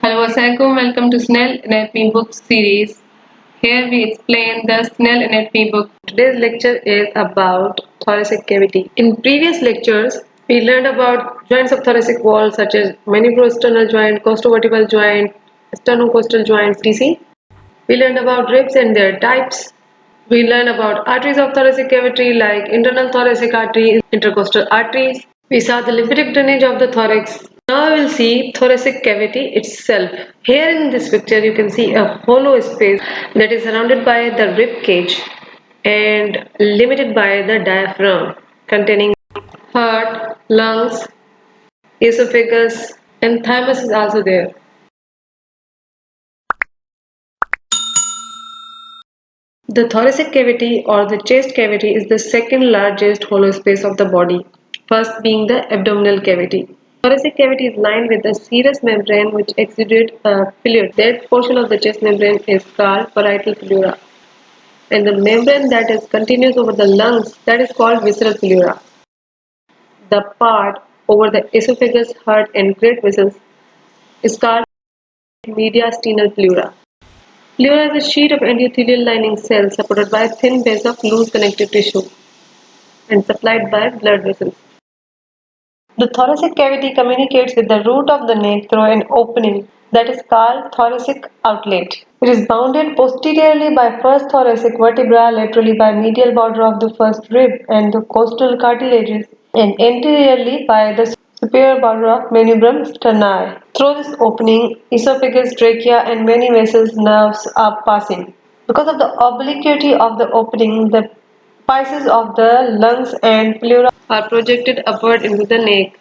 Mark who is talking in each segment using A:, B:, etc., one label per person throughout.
A: Hello, Assalamualaikum. Welcome to Snell Anatomy Book series. Here we explain the Snell Anatomy book. Today's lecture is about thoracic cavity. In previous lectures, we learned about joints of thoracic wall such as mandibulosternal joint, costovertebral joint, sternocostal joints, etc. We learned about ribs and their types. We learned about arteries of thoracic cavity like internal thoracic artery, intercostal arteries. We saw the lymphatic drainage of the thorax. Now we will see thoracic cavity itself. Here in this picture you can see a hollow space that is surrounded by the rib cage and limited by the diaphragm containing heart, lungs, esophagus and thymus is also there. The thoracic cavity or the chest cavity is the second largest hollow space of the body, first being the abdominal cavity. Thoracic cavity is lined with a serous membrane which exudates a fluid. That portion of the chest membrane is called parietal pleura, and the membrane that is continuous over the lungs that is called visceral pleura. The part over the esophagus, heart, and great vessels is called mediastinal pleura. Pleura is a sheet of endothelial lining cells supported by a thin base of loose connective tissue and supplied by blood vessels. The thoracic cavity communicates with the root of the neck through an opening that is called thoracic outlet. It is bounded posteriorly by first thoracic vertebra, laterally by medial border of the first rib and the costal cartilages, and anteriorly by the superior border of manubrium sterni. Through this opening, esophagus, trachea, and many vessels nerves are passing. Because of the obliquity of the opening, the apices of the lungs and pleura are projected upward into the neck.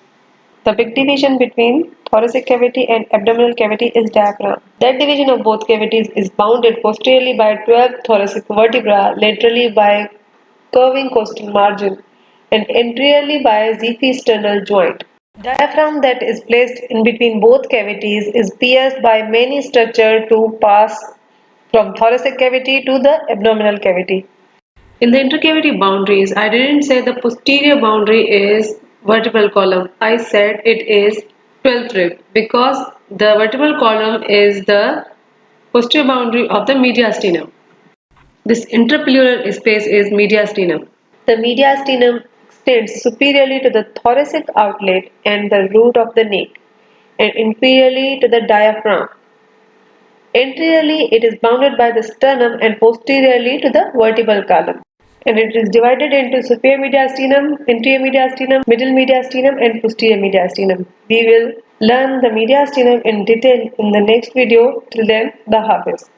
A: The big division between thoracic cavity and abdominal cavity is diaphragm. That division of both cavities is bounded posteriorly by 12 thoracic vertebra, laterally by curving costal margin, and anteriorly by a xephisternal joint. Diaphragm that is placed in between both cavities is pierced by many structures to pass from thoracic cavity to the abdominal cavity. In the intercavity boundaries, I didn't say the posterior boundary is vertebral column. I said it is 12th rib because the vertebral column is the posterior boundary of the mediastinum. This intrapleural space is mediastinum. The mediastinum extends superiorly to the thoracic outlet and the root of the neck, and inferiorly to the diaphragm. Anteriorly, it is bounded by the sternum and posteriorly to the vertebral column. And it is divided into superior mediastinum, inferior mediastinum, middle mediastinum, and posterior mediastinum. We will learn the mediastinum in detail in the next video. Till then, the Hafiz.